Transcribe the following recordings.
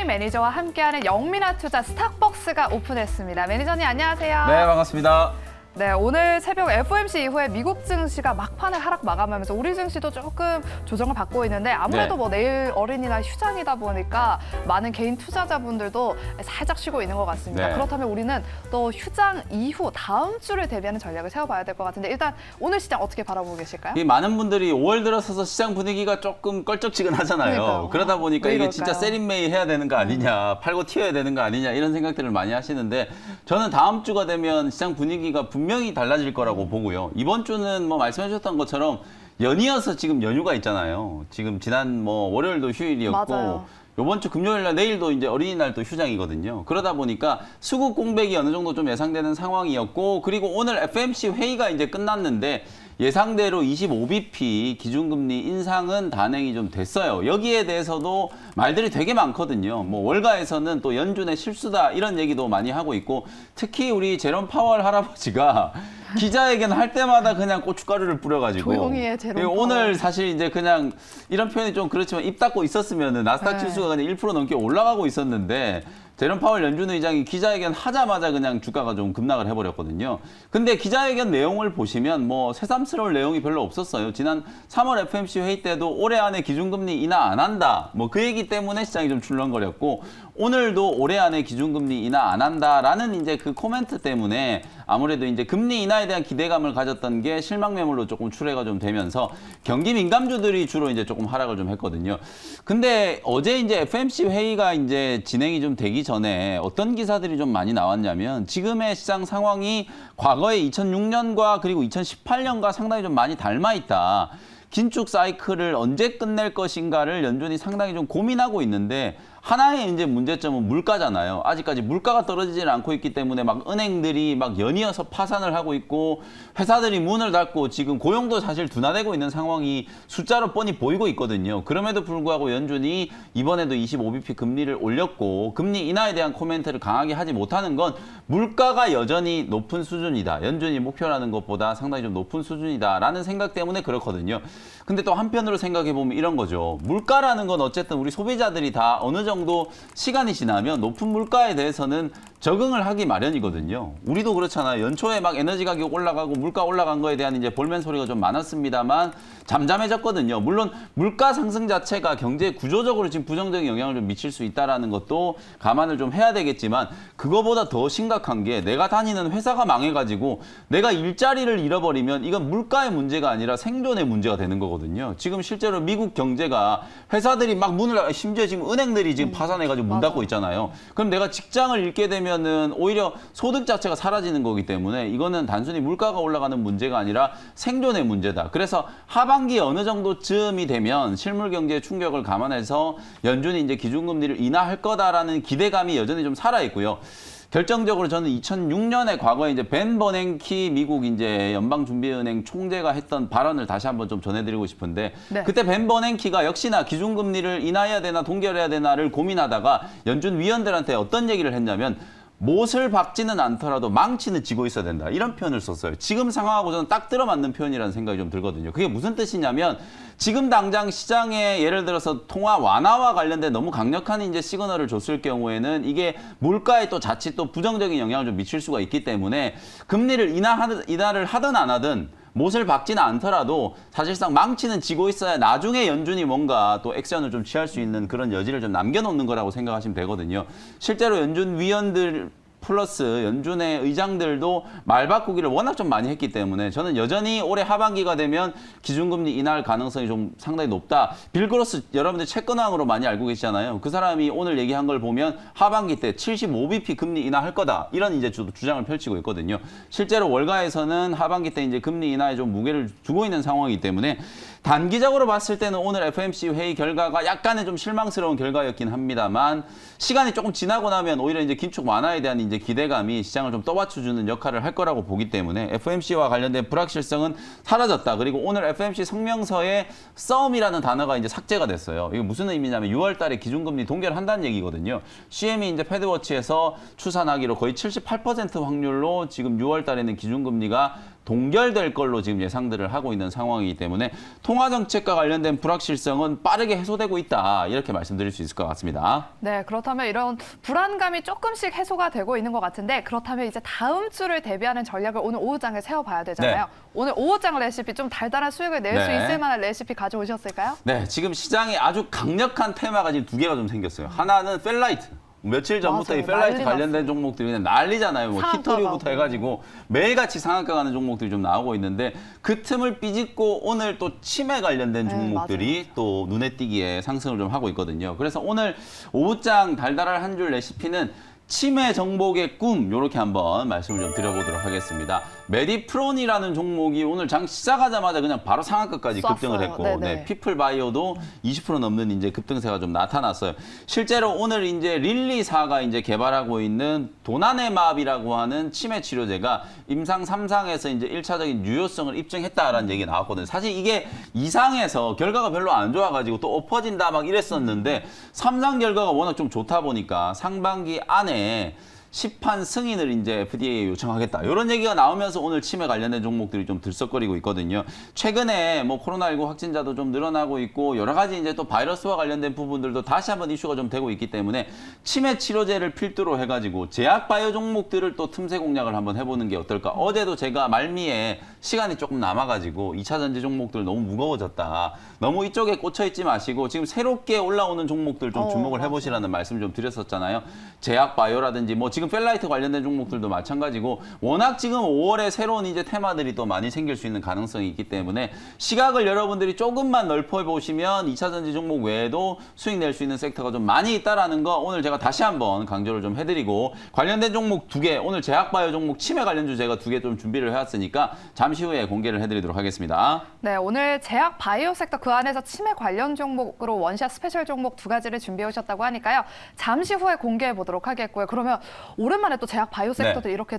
매니저와 함께하는 영민한 투자 스탁벅스가 오픈했습니다. 매니저님 안녕하세요. 네, 반갑습니다. 네, 오늘 새벽 FOMC 이후에 미국 증시가 막판에 하락 마감하면서 우리 증시도 조금 조정을 받고 있는데 아무래도 네. 내일 어린이날 휴장이다 보니까 많은 개인 투자자분들도 살짝 쉬고 있는 것 같습니다. 네. 그렇다면 우리는 또 휴장 이후 다음 주를 대비하는 전략을 세워봐야 될 것 같은데 일단 오늘 시장 어떻게 바라보고 계실까요? 이 많은 분들이 5월 들어서서 시장 분위기가 조금 껄쩍지근하잖아요. 그러니까요. 그러다 보니까 왜 이게 이럴까요? 진짜 세린메이 해야 되는 거 아니냐, 팔고 튀어야 되는 거 아니냐 이런 생각들을 많이 하시는데 저는 다음 주가 되면 시장 분위기가 분명히 달라질 거라고 보고요. 이번 주는 뭐 말씀해 주셨던 것처럼 연이어서 지금 연휴가 있잖아요. 지금 지난 뭐 월요일도 휴일이었고 맞아요. 이번 주 금요일 날 내일도 이제 어린이날 또 휴장이거든요. 그러다 보니까 수급 공백이 어느 정도 좀 예상되는 상황이었고 그리고 오늘 FOMC 회의가 이제 끝났는데 예상대로 25bp 기준금리 인상은 단행이 좀 됐어요. 여기에 대해서도 말들이 되게 많거든요. 뭐 월가에서는 또 연준의 실수다 이런 얘기도 많이 하고 있고 특히 우리 제롬 파월 할아버지가 기자회견 할 때마다 그냥 고춧가루를 뿌려가지고 조용히 해, 제롬 파월. 오늘 사실 이제 그냥 이런 표현이 좀 그렇지만 입 닫고 있었으면은 나스닥 네. 지수가 그냥 1% 넘게 올라가고 있었는데 제롬 파월 연준 의장이 기자회견 하자마자 그냥 주가가 좀 급락을 해버렸거든요. 근데 기자회견 내용을 보시면 뭐 새삼스러울 내용이 별로 없었어요. 지난 3월 FOMC 회의 때도 올해 안에 기준금리 인하 안 한다. 뭐 그 얘기 때문에 시장이 좀 출렁거렸고 오늘도 올해 안에 기준금리 인하 안 한다라는 이제 그 코멘트 때문에 아무래도 이제 금리 인하에 대한 기대감을 가졌던 게 실망 매물로 조금 출회가 좀 되면서 경기 민감주들이 주로 이제 조금 하락을 좀 했거든요. 근데 어제 이제 FOMC 회의가 이제 진행이 좀 되기 전에 어떤 기사들이 좀 많이 나왔냐면 지금의 시장 상황이 과거의 2006년과 그리고 2018년과 상당히 좀 많이 닮아 있다. 긴축 사이클을 언제 끝낼 것인가를 연준이 상당히 좀 고민하고 있는데 하나의 이제 문제점은 물가잖아요. 아직까지 물가가 떨어지질 않고 있기 때문에 막 은행들이 막 연이어서 파산을 하고 있고 회사들이 문을 닫고 지금 고용도 사실 둔화되고 있는 상황이 숫자로 뻔히 보이고 있거든요. 그럼에도 불구하고 연준이 이번에도 25bp 금리를 올렸고 금리 인하에 대한 코멘트를 강하게 하지 못하는 건 물가가 여전히 높은 수준이다. 연준이 목표라는 것보다 상당히 좀 높은 수준이다라는 생각 때문에 그렇거든요. 근데 또 한편으로 생각해 보면 이런 거죠. 물가라는 건 어쨌든 우리 소비자들이 다 어느 정도 시간이 지나면 높은 물가에 대해서는 적응을 하기 마련이거든요. 우리도 그렇잖아요. 연초에 막 에너지 가격 올라가고 물가 올라간 거에 대한 이제 볼멘 소리가 좀 많았습니다만 잠잠해졌거든요. 물론 물가 상승 자체가 경제 구조적으로 지금 부정적인 영향을 좀 미칠 수 있다라는 것도 감안을 좀 해야 되겠지만 그거보다 더 심각한 게 내가 다니는 회사가 망해가지고 내가 일자리를 잃어버리면 이건 물가의 문제가 아니라 생존의 문제가 되는 거거든요. 지금 실제로 미국 경제가 회사들이 막 문을 심지어 지금 은행들이 지금 파산해가지고 문 닫고 있잖아요. 그럼 내가 직장을 잃게 되면은 오히려 소득 자체가 사라지는 거기 때문에 이거는 단순히 물가가 올라가는 문제가 아니라 생존의 문제다. 그래서 하반기에 어느 정도쯤이 되면 실물 경제의 충격을 감안해서 연준이 이제 기준금리를 인하할 거다라는 기대감이 여전히 좀 살아 있고요. 결정적으로 저는 2006년에 과거에 이제 벤 버냉키 미국 이제 연방준비은행 총재가 했던 발언을 다시 한번 좀 전해드리고 싶은데 네. 그때 벤 버냉키가 역시나 기준금리를 인하해야 되나 동결해야 되나를 고민하다가 연준 위원들한테 어떤 얘기를 했냐면 못을 박지는 않더라도 망치는 쥐고 있어야 된다. 이런 표현을 썼어요. 지금 상황하고 저는 딱 들어맞는 표현이라는 생각이 좀 들거든요. 그게 무슨 뜻이냐면 지금 당장 시장에 예를 들어서 통화 완화와 관련된 너무 강력한 이제 시그널을 줬을 경우에는 이게 물가에 또 자칫 또 부정적인 영향을 좀 미칠 수가 있기 때문에 금리를 인하를 하든 안 하든 못을 박지는 않더라도 사실상 망치는 쥐고 있어야 나중에 연준이 뭔가 또 액션을 좀 취할 수 있는 그런 여지를 좀 남겨놓는 거라고 생각하시면 되거든요. 실제로 연준 위원들 플러스 연준의 의장들도 말 바꾸기를 워낙 좀 많이 했기 때문에 저는 여전히 올해 하반기가 되면 기준금리 인하할 가능성이 좀 상당히 높다. 빌 그로스 여러분들 채권왕으로 많이 알고 계시잖아요. 그 사람이 오늘 얘기한 걸 보면 하반기 때 75bp 금리 인하할 거다. 이런 이제 주장을 펼치고 있거든요. 실제로 월가에서는 하반기 때 이제 금리 인하에 좀 무게를 두고 있는 상황이기 때문에 단기적으로 봤을 때는 오늘 FOMC 회의 결과가 약간의 좀 실망스러운 결과였긴 합니다만 시간이 조금 지나고 나면 오히려 이제 긴축 완화에 대한 이제 기대감이 시장을 좀 떠받쳐주는 역할을 할 거라고 보기 때문에 FOMC와 관련된 불확실성은 사라졌다. 그리고 오늘 FOMC 성명서에 썸이라는 단어가 이제 삭제가 됐어요. 이게 무슨 의미냐면 6월 달에 기준금리 동결한다는 얘기거든요. CME 이제 패드워치에서 추산하기로 거의 78% 확률로 지금 6월 달에는 기준금리가 동결될 걸로 지금 예상들을 하고 있는 상황이기 때문에 통화 정책과 관련된 불확실성은 빠르게 해소되고 있다. 이렇게 말씀드릴 수 있을 것 같습니다. 네, 그렇다면 이런 불안감이 조금씩 해소가 되고 있는 것 같은데 그렇다면 이제 다음 주를 대비하는 전략을 오늘 오후장에 세워봐야 되잖아요. 네. 오늘 오후장 레시피 좀 달달한 수익을 낼 수 네. 있을 만한 레시피 가져오셨을까요? 네, 지금 시장에 아주 강력한 테마가 지금 두 개가 좀 생겼어요. 하나는 펠라이트. 며칠 전부터 맞아요. 이 펠라이트 난리 관련된 종목들이 그냥 난리잖아요. 뭐 상한가 히토리오부터 가고. 해가지고 매일같이 상한가 가는 종목들이 좀 나오고 있는데 그 틈을 삐집고 오늘 또 치매 관련된 네, 종목들이 또 눈에 띄기에 상승을 좀 하고 있거든요. 그래서 오늘 오후장 달달한 한 줄 레시피는 치매 정복의 꿈 이렇게 한번 말씀을 좀 드려보도록 하겠습니다. 메디프론이라는 종목이 오늘 장 시작하자마자 그냥 바로 상한가까지 쐈어요. 급등을 했고, 네네. 네, 피플바이오도 20% 넘는 이제 급등세가 좀 나타났어요. 실제로 오늘 이제 릴리사가 이제 개발하고 있는 도나네맙이라고 하는 치매 치료제가 임상 3상에서 이제 1차적인 유효성을 입증했다라는 얘기가 나왔거든요. 사실 이게 2상에서 결과가 별로 안 좋아가지고 또 엎어진다 막 이랬었는데 3상 결과가 워낙 좀 좋다 보니까 상반기 안에 시판 승인을 이제 FDA에 요청하겠다. 이런 얘기가 나오면서 오늘 치매 관련된 종목들이 좀 들썩거리고 있거든요. 최근에 뭐 코로나19 확진자도 좀 늘어나고 있고 여러 가지 이제 또 바이러스와 관련된 부분들도 다시 한번 이슈가 좀 되고 있기 때문에 치매 치료제를 필두로 해가지고 제약 바이오 종목들을 또 틈새 공략을 한번 해보는 게 어떨까. 어제도 제가 말미에 시간이 조금 남아가지고 2차 전지 종목들 너무 무거워졌다. 너무 이쪽에 꽂혀 있지 마시고 지금 새롭게 올라오는 종목들 좀 주목을 해보시라는 말씀 좀 드렸었잖아요. 제약 바이오라든지 뭐 지금 펠라이트 관련된 종목들도 마찬가지고 워낙 지금 5월에 새로운 이제 테마들이 또 많이 생길 수 있는 가능성이 있기 때문에 시각을 여러분들이 조금만 넓혀 보시면 2차 전지 종목 외에도 수익 낼 수 있는 섹터가 좀 많이 있다라는 거 오늘 제가 다시 한번 강조를 좀 해드리고 관련된 종목 2개 오늘 제약 바이오 종목 치매 관련 주제가 2개 좀 준비를 해왔으니까 잠시 후에 공개를 해드리도록 하겠습니다. 네, 오늘 제약 바이오 섹터 그 안에서 치매 관련 종목으로 원샷 스페셜 종목 2가지를 준비해 오셨다고 하니까요. 잠시 후에 공개해 보도록 하겠고요. 그러면 오랜만에 또 제약 바이오 섹터도 이렇게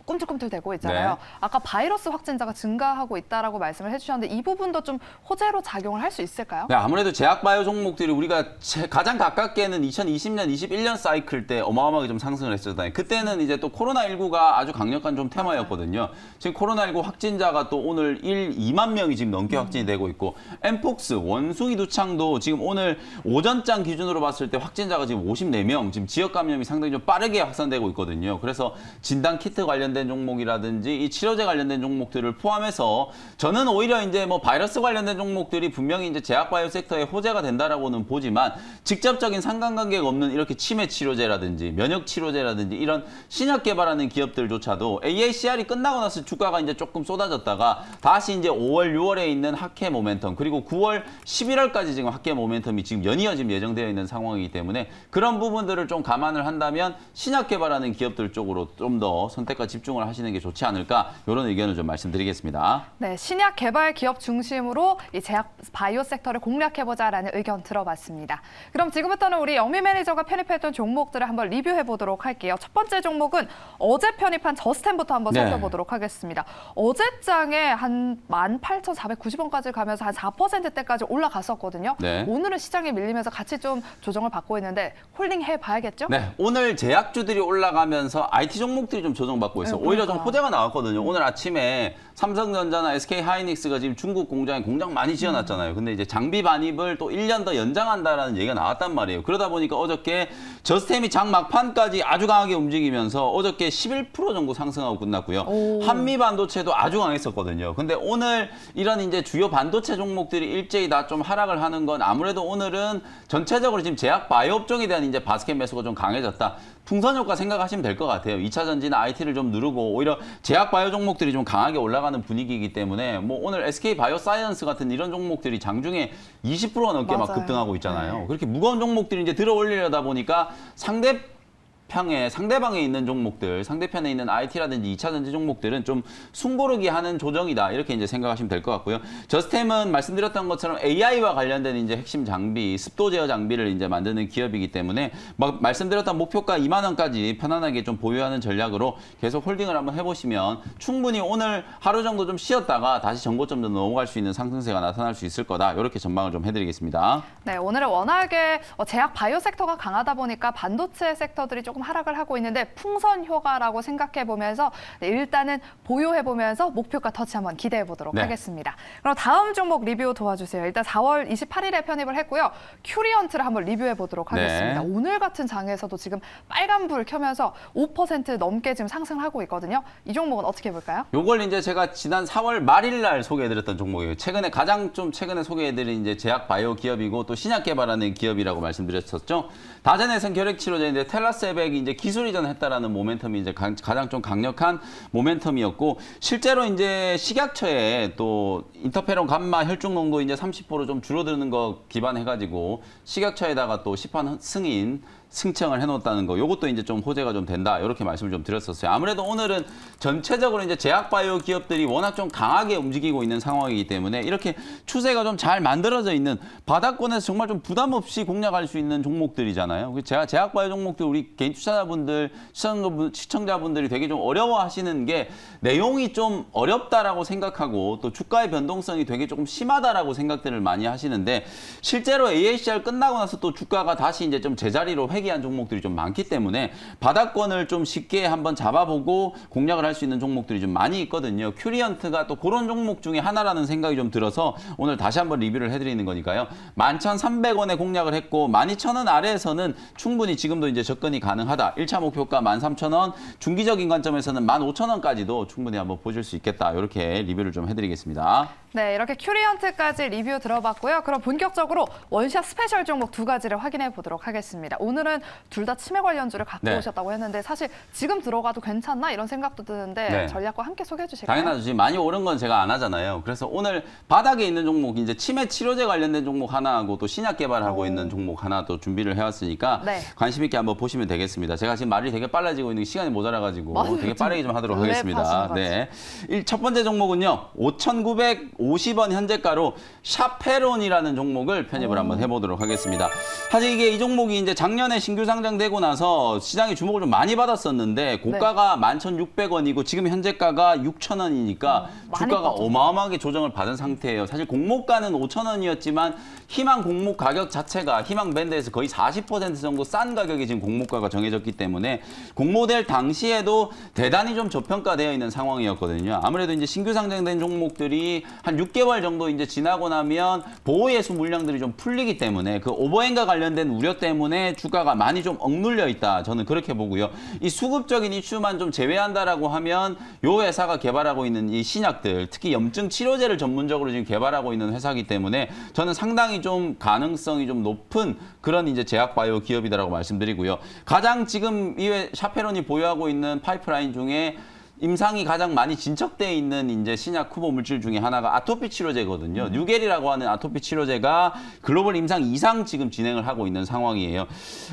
꿈틀꿈틀대고 있잖아요. 네. 아까 바이러스 확진자가 증가하고 있다라고 말씀을 해주셨는데 이 부분도 좀 호재로 작용을 할 수 있을까요? 네, 아무래도 제약 바이오 종목들이 우리가 가장 가깝게는 2020년, 21년 사이클 때 어마어마하게 좀 상승을 했었잖아요. 그때는 이제 또 코로나19가 아주 강력한 좀 테마였거든요. 지금 코로나19 확진자가 또 오늘 2만 명이 지금 넘게 확진이 되고 있고 엠폭스, 원숭이 두창도 지금 오늘 오전장 기준으로 봤을 때 확진자가 지금 54명, 지금 지역 감염이 상당히 좀 빠르게 확산되고 있거든요. 그래서 진단 키트 관련된 종목이라든지 이 치료제 관련된 종목들을 포함해서 저는 오히려 이제 뭐 바이러스 관련된 종목들이 분명히 이제 제약 바이오 섹터의 호재가 된다라고는 보지만 직접적인 상관관계가 없는 이렇게 치매 치료제라든지 면역 치료제라든지 이런 신약 개발하는 기업들조차도 AACR이 끝나고 나서 주가가 이제 조금 쏟아졌다가 다시 이제 5월, 6월에 있는 학회 모멘텀 그리고 9월, 11월까지 지금 학회 모멘텀이 지금 연이어 지금 예정되어 있는 상황이기 때문에 그런 부분들을 좀 감안을 한다면 신약 개발하는 기업들 쪽으로 좀 더 선택과 집중을 하시는 게 좋지 않을까 이런 의견을 좀 말씀드리겠습니다. 네, 신약 개발 기업 중심으로 이 제약 바이오 섹터를 공략해보자라는 의견 들어봤습니다. 그럼 지금부터는 우리 영미 매니저가 편입했던 종목들을 한번 리뷰해보도록 할게요. 첫 번째 종목은 어제 편입한 저스템부터 한번 살펴보도록 하겠습니다. 어제장에 한 18,490원까지 가면서 한 4%대까지 올라갔었거든요. 네. 오늘은 시장에 밀리면서 같이 좀 조정을 받고 있는데 홀딩 해봐야겠죠? 네, 오늘 제약주들이 올라가면서 IT 종목들이 좀 조정받고 있어요. 네, 오히려 좀 그러니까요. 호재가 나왔거든요. 오늘 아침에 삼성전자나 SK하이닉스가 지금 중국 공장에 공장 많이 지어놨잖아요. 근데 이제 장비 반입을 또 1년 더 연장한다라는 얘기가 나왔단 말이에요. 그러다 보니까 어저께 저스템이 장 막판까지 아주 강하게 움직이면서 어저께 11% 정도 상승하고 끝났고요. 한미 반도체도 아주 강했었거든요. 근데 오늘 이런 이제 주요 반도체 종목들이 일제히 다 좀 하락을 하는 건 아무래도 오늘은 전체적으로 지금 제약 바이오 업종에 대한 이제 바스켓 매수가 좀 강해졌다. 풍선 효과 생각하시면 될 것 같아요. 2차 전지나 IT를 좀 누르고 오히려 제약 바이오 종목들이 좀 강하게 올라가는 분위기이기 때문에 뭐 오늘 SK 바이오사이언스 같은 이런 종목들이 장중에 20% 넘게 막 맞아요. 급등하고 있잖아요. 네. 그렇게 무거운 종목들이 이제 들어 올리려다 보니까 상대방에 있는 종목들, 상대편에 있는 IT라든지 2차 전지 종목들은 좀 숨고르기 하는 조정이다. 이렇게 이제 생각하시면 될 것 같고요. 저스템은 말씀드렸던 것처럼 AI와 관련된 이제 핵심 장비, 습도 제어 장비를 이제 만드는 기업이기 때문에 막 말씀드렸던 목표가 2만 원까지 편안하게 좀 보유하는 전략으로 계속 홀딩을 한번 해보시면 충분히 오늘 하루 정도 좀 쉬었다가 다시 정고점도 넘어갈 수 있는 상승세가 나타날 수 있을 거다. 이렇게 전망을 좀 해드리겠습니다. 네, 오늘은 워낙에 제약 바이오 섹터가 강하다 보니까 반도체 섹터들이 조금 조금 하락을 하고 있는데 풍선 효과라고 생각해 보면서 네, 일단은 보유해 보면서 목표가 터치 한번 기대해 보도록 네. 하겠습니다. 그럼 다음 종목 리뷰 도와주세요. 일단 4월 28일에 편입을 했고요. 큐리언트를 한번 리뷰해 보도록 하겠습니다. 네. 오늘 같은 장에서도 지금 빨간 불 켜면서 5% 넘게 지금 상승하고 있거든요. 이 종목은 어떻게 볼까요? 요걸 이제 제가 지난 4월 말일 날 소개해드렸던 종목이에요. 최근에 소개해드린 이제 제약 바이오 기업이고 또 신약 개발하는 기업이라고 말씀드렸었죠. 다전해성 결핵 치료제인데 텔라세백이 이제 기술 이전했다라는 모멘텀이 이제 가장 좀 강력한 모멘텀이었고 실제로 이제 식약처에 또 인터페론 감마 혈중 농도 이제 30%좀 줄어드는 거 기반해가지고 식약처에다가 또 시판 승인 승청을 해놓았다는 거, 요것도 이제 좀 호재가 좀 된다, 이렇게 말씀을 좀 드렸었어요. 아무래도 오늘은 전체적으로 이제 제약 바이오 기업들이 워낙 좀 강하게 움직이고 있는 상황이기 때문에 이렇게 추세가 좀 잘 만들어져 있는 바닥권에서 정말 좀 부담 없이 공략할 수 있는 종목들이잖아요. 제가 제약 바이오 종목들 우리 개인 투자자분들, 시청자분들이 되게 좀 어려워하시는 게 내용이 좀 어렵다라고 생각하고 또 주가의 변동성이 되게 조금 심하다라고 생각들을 많이 하시는데 실제로 AACR 끝나고 나서 또 주가가 다시 이제 좀 제자리로 회귀한 종목들이 좀 많기 때문에 바닥권을 좀 쉽게 한번 잡아보고 공략을 할 수 있는 종목들이 좀 많이 있거든요. 큐리언트가 또 그런 종목 중에 하나라는 생각이 좀 들어서 오늘 다시 한번 리뷰를 해드리는 거니까요. 11,300원에 공략을 했고 12,000원 아래에서는 충분히 지금도 이제 접근이 가능하다. 1차 목표가 13,000원, 중기적인 관점에서는 15,000원까지도 충분히 한번 보실 수 있겠다. 이렇게 리뷰를 좀 해드리겠습니다. 네, 이렇게 큐리언트까지 리뷰 들어봤고요. 그럼 본격적으로 원샷 스페셜 종목 두 가지를 확인해 보도록 하겠습니다. 오늘은 둘 다 치매 관련주를 갖고 네. 오셨다고 했는데 사실 지금 들어가도 괜찮나 이런 생각도 드는데 네. 전략과 함께 소개해 주실까요? 당연하죠. 지금 많이 오른 건 제가 안 하잖아요. 그래서 오늘 바닥에 있는 종목, 이제 치매 치료제 관련된 종목 하나 하고 또 신약 개발하고 있는 종목 하나 또 준비를 해왔으니까 네. 관심 있게 한번 보시면 되겠습니다. 제가 지금 말이 되게 빨라지고 있는 게 시간이 모자라가지고 맞아요. 되게 빠르게 좀 하도록 랩 하겠습니다. 하시는 것 네. 첫 번째 종목은요. 5,950원 현재가로 샤페론이라는 종목을 편입을 한번 해보도록 하겠습니다. 사실 이게 이 종목이 이제 작년에 신규 상장되고 나서 시장이 주목을 좀 많이 받았었는데 고가가 11,600원이고 지금 현재가가 6,000원이니까 많이 주가가 빠졌네. 어마어마하게 조정을 받은 상태예요. 사실 공모가는 5,000원이었지만 희망 공모 가격 자체가 희망 밴드에서 거의 40% 정도 싼 가격이 지금 공모가가 정해졌기 때문에 공모될 당시에도 대단히 좀 저평가되어 있는 상황이었거든요. 아무래도 이제 신규 상장된 종목들이 한 6개월 정도 이제 지나고 나면 보호예수 물량들이 좀 풀리기 때문에 그 오버행과 관련된 우려 때문에 주가가 많이 좀 억눌려 있다. 저는 그렇게 보고요. 이 수급적인 이슈만 좀 제외한다라고 하면 요 회사가 개발하고 있는 이 신약들, 특히 염증 치료제를 전문적으로 지금 개발하고 있는 회사이기 때문에 저는 상당히 좀 가능성이 좀 높은 그런 이제 제약 바이오 기업이다라고 말씀드리고요. 가장 지금 이 샤페론이 보유하고 있는 파이프라인 중에 임상이 가장 많이 진척돼 있는 이제 신약 후보 물질 중에 하나가 아토피 치료제거든요. 뉴겔이라고 하는 아토피 치료제가 글로벌 임상 2상 지금 진행을 하고 있는 상황이에요.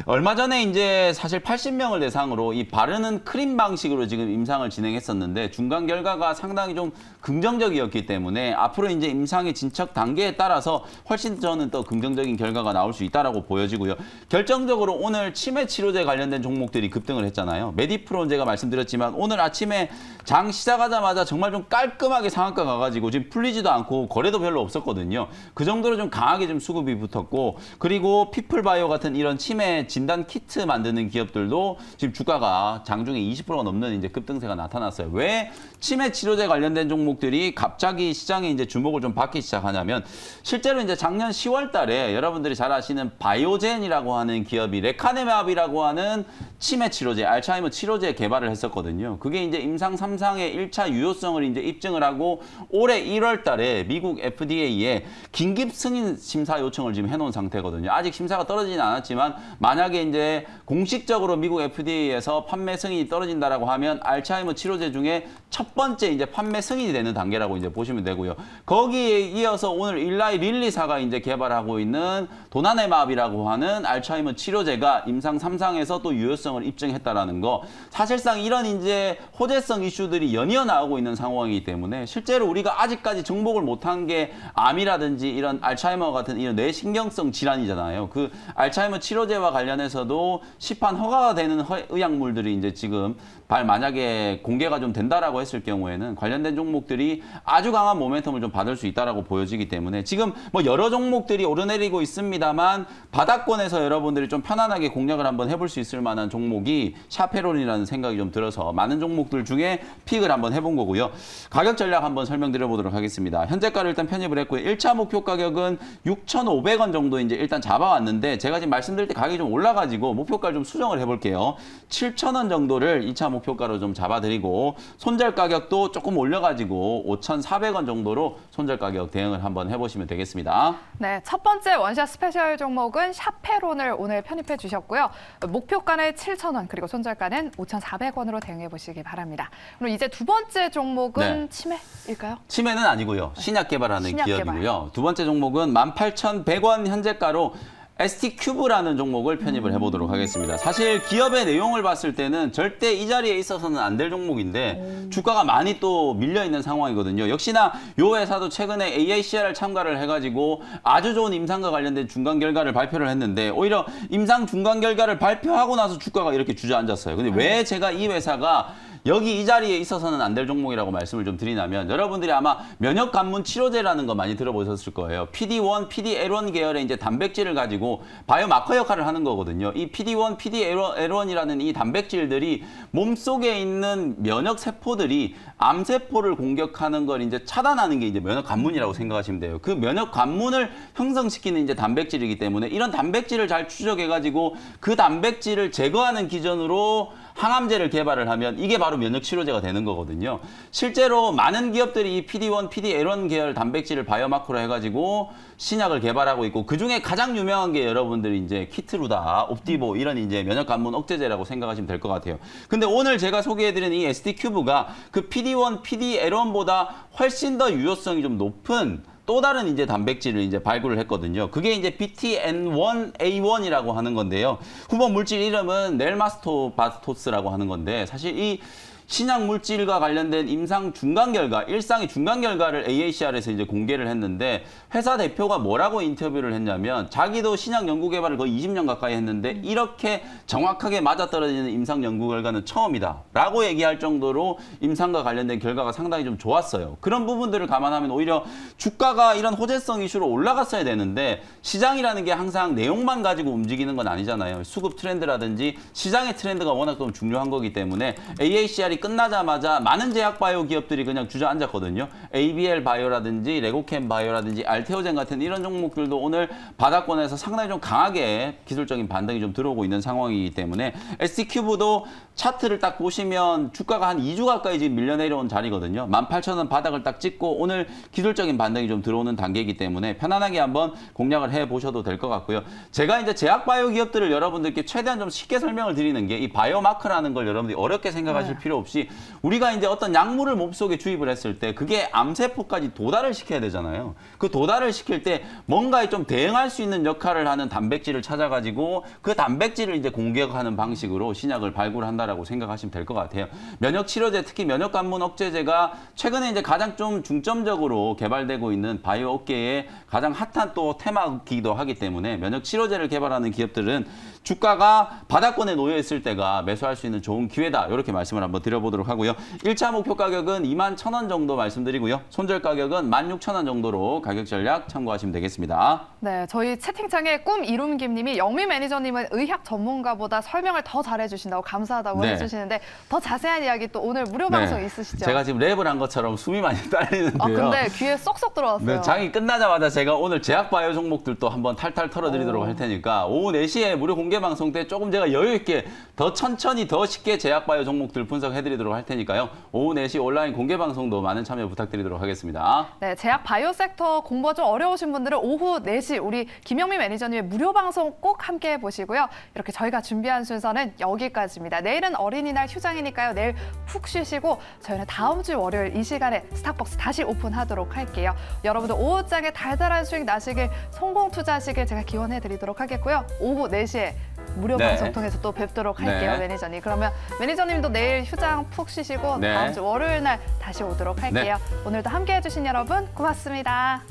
얼마 전에 이제 사실 80명을 대상으로 이 바르는 크림 방식으로 지금 임상을 진행했었는데 중간 결과가 상당히 좀 긍정적이었기 때문에 앞으로 이제 임상의 진척 단계에 따라서 훨씬 저는 또 긍정적인 결과가 나올 수 있다라고 보여지고요. 결정적으로 오늘 치매 치료제 관련된 종목들이 급등을 했잖아요. 메디프론 제가 말씀드렸지만 오늘 아침에 장 시작하자마자 정말 좀 깔끔하게 상한가 가가지고 지금 풀리지도 않고 거래도 별로 없었거든요. 그 정도로 좀 강하게 좀 수급이 붙었고 그리고 피플바이오 같은 이런 치매 진단 키트 만드는 기업들도 지금 주가가 장중에 20%가 넘는 이제 급등세가 나타났어요. 왜 치매 치료제 관련된 종목들이 갑자기 시장에 이제 주목을 좀 받기 시작하냐면 실제로 이제 작년 10월 달에 여러분들이 잘 아시는 바이오젠이라고 하는 기업이 레카네맙이라고 하는 치매 치료제, 알츠하이머 치료제 개발을 했었거든요. 그게 이제 임상 3상의 1차 유효성을 이제 입증을 하고 올해 1월 달에 미국 FDA에 긴급 승인 심사 요청을 지금 해놓은 상태거든요. 아직 심사가 떨어지진 않았지만 만약에 이제 공식적으로 미국 FDA에서 판매 승인이 떨어진다라고 하면 알츠하이머 치료제 중에 첫 번째 이제 판매 승인이 되는 단계라고 이제 보시면 되고요. 거기에 이어서 오늘 일라이 릴리사가 이제 개발하고 있는 도나네맙이라고 하는 알츠하이머 치료제가 임상 3상에서 또 유효성을 입증했다라는 거. 사실상 이런 이제 호재성 호재성 이슈들이 연이어 나오고 있는 상황이기 때문에 실제로 우리가 아직까지 정복을 못한 게 암이라든지 이런 알츠하이머 같은 이런 뇌신경성 질환이잖아요. 그 알츠하이머 치료제와 관련해서도 시판 허가가 되는 의약물들이 이제 지금 만약에 공개가 좀 된다라고 했을 경우에는 관련된 종목들이 아주 강한 모멘텀을 좀 받을 수 있다라고 보여지기 때문에 지금 뭐 여러 종목들이 오르내리고 있습니다만 바닥권에서 여러분들이 좀 편안하게 공략을 한번 해볼 수 있을 만한 종목이 샤페론이라는 생각이 좀 들어서 많은 종목들 중에 픽을 한번 해본 거고요. 가격 전략 한번 설명드려 보도록 하겠습니다. 현재가를 일단 편입을 했고요. 1차 목표 가격은 6,500원 정도 이제 일단 잡아왔는데 제가 지금 말씀드릴 때 가격이 좀 올라가지고 목표가를 좀 수정을 해볼게요. 7,000원 정도를 2차 목표가로 좀 잡아드리고 손절 가격도 조금 올려가지고 5,400원 정도로 손절 가격 대응을 한번 해보시면 되겠습니다. 네, 첫 번째 원샷 스페셜 종목은 샤페론을 오늘 편입해 주셨고요. 목표가는 7,000원 그리고 손절가는 5,400원으로 대응해 보시기 바랍니다. 그럼 이제 두 번째 종목은 네. 치매일까요? 치매는 아니고요. 신약 개발하는 신약 기업이고요. 두 번째 종목은 18,100원 현재가로 ST큐브라는 종목을 편입을 해보도록 하겠습니다. 사실 기업의 내용을 봤을 때는 절대 이 자리에 있어서는 안 될 종목인데 주가가 많이 또 밀려있는 상황이거든요. 역시나 이 회사도 최근에 AACR을 참가를 해가지고 아주 좋은 임상과 관련된 중간 결과를 발표를 했는데 오히려 임상 중간 결과를 발표하고 나서 주가가 이렇게 주저앉았어요. 근데 왜 제가 이 회사가 여기 이 자리에 있어서는 안 될 종목이라고 말씀을 좀 드리냐면 여러분들이 아마 면역 관문 치료제라는 거 많이 들어보셨을 거예요. PD-1, PD-L1 계열의 이제 단백질을 가지고 바이오마커 역할을 하는 거거든요. 이 PD-1, PD-L1이라는 이 단백질들이 몸속에 있는 면역 세포들이 암세포를 공격하는 걸 이제 차단하는 게 이제 면역 관문이라고 생각하시면 돼요. 그 면역 관문을 형성시키는 이제 단백질이기 때문에 이런 단백질을 잘 추적해 가지고 그 단백질을 제거하는 기전으로 항암제를 개발을 하면 이게 바로 면역 치료제가 되는 거거든요. 실제로 많은 기업들이 이 PD-1, PD-L1 계열 단백질을 바이오마커로 해가지고 신약을 개발하고 있고 그 중에 가장 유명한 게 여러분들이 이제 키트루다, 옵디보 이런 이제 면역 관문 억제제라고 생각하시면 될 것 같아요. 근데 오늘 제가 소개해드린 이 ST큐브가 그 PD-1, PD-L1보다 훨씬 더 유효성이 좀 높은 또 다른 이제 단백질을 이제 발굴을 했거든요. 그게 이제 BTN1A1이라고 하는 건데요. 후보 물질 이름은 넬마스토바토스라고 하는 건데 사실 이 신약 물질과 관련된 임상 중간 결과, 일상의 중간 결과를 AACR에서 이제 공개를 했는데 회사 대표가 뭐라고 인터뷰를 했냐면 자기도 신약 연구 개발을 거의 20년 가까이 했는데 이렇게 정확하게 맞아떨어지는 임상 연구 결과는 처음이다라고 얘기할 정도로 임상과 관련된 결과가 상당히 좀 좋았어요. 그런 부분들을 감안하면 오히려 주가가 이런 호재성 이슈로 올라갔어야 되는데 시장이라는 게 항상 내용만 가지고 움직이는 건 아니잖아요. 수급 트렌드라든지 시장의 트렌드가 워낙 좀 중요한 거기 때문에 AACR이 끝나자마자 많은 제약바이오 기업들이 그냥 주저앉았거든요. ABL 바이오라든지 레고캠 바이오라든지 알테오젠 같은 이런 종목들도 오늘 바닥권에서 상당히 좀 강하게 기술적인 반등이 좀 들어오고 있는 상황이기 때문에 ST큐브도 차트를 딱 보시면 주가가 한 2주 가까이 지금 밀려 내려온 자리거든요. 18,000원 바닥을 딱 찍고 오늘 기술적인 반등이 좀 들어오는 단계이기 때문에 편안하게 한번 공략을 해보셔도 될 것 같고요. 제가 이제 제약바이오 기업들을 여러분들께 최대한 좀 쉽게 설명을 드리는 게 이 바이오마크라는 걸 여러분들이 어렵게 생각하실 필요 없이 우리가 이제 어떤 약물을 몸속에 주입을 했을 때 그게 암세포까지 도달을 시켜야 되잖아요. 그 도달을 시킬 때 뭔가에 좀 대응할 수 있는 역할을 하는 단백질을 찾아가지고 그 단백질을 이제 공격하는 방식으로 신약을 발굴한다라고 생각하시면 될 것 같아요. 면역 치료제, 특히 면역 관문 억제제가 최근에 이제 가장 좀 중점적으로 개발되고 있는 바이오 업계의 가장 핫한 또 테마기도 하기 때문에 면역 치료제를 개발하는 기업들은 주가가 바닥권에 놓여 있을 때가 매수할 수 있는 좋은 기회다. 이렇게 말씀을 한번 드려보도록 하고요. 1차 목표 가격은 21,000원 정도 말씀드리고요. 손절 가격은 16,000원 정도로 가격 전략 참고하시면 되겠습니다. 네, 저희 채팅창에 꿈 이룸김님이 영미 매니저님은 의학 전문가보다 설명을 더 잘해주신다고 감사하다고 네. 해주시는데 더 자세한 이야기 또 오늘 무료 방송 있으시죠? 제가 지금 랩을 한 것처럼 숨이 많이 딸리는데요. 아, 근데 귀에 쏙쏙 들어왔어요. 네, 장이 끝나자마자 제가 오늘 제약바이오 종목들도 한번 탈탈 털어드리도록 할 테니까 오후 4시에 무료 공개 방송 때 조금 제가 여유 있게 더 천천히 더 쉽게 제약바이오 종목들 분석해드리도록 할 테니까요. 오후 4시 온라인 공개 방송도 많은 참여 부탁드리도록 하겠습니다. 네, 제약 바이오 섹터 공부가 좀 어려우신 분들은 오후 4시 우리 김영미 매니저님의 무료 방송 꼭 함께 해보시고요. 이렇게 저희가 준비한 순서는 여기까지입니다. 내일은 어린이날 휴장이니까요. 내일 푹 쉬시고 저희는 다음 주 월요일 이 시간에 스타벅스 다시 오픈하도록 할게요. 여러분들 오후장에 달달한 수익 나시길, 성공 투자하시길 제가 기원해드리도록 하겠고요. 오후 4시에 무료 네. 방송 통해서 또 뵙도록 할게요, 네. 매니저님. 그러면 매니저님도 내일 휴장 시장 푹 쉬시고 네. 다음 주 월요일 날 다시 오도록 할게요. 오늘도 함께해 주신 여러분 고맙습니다.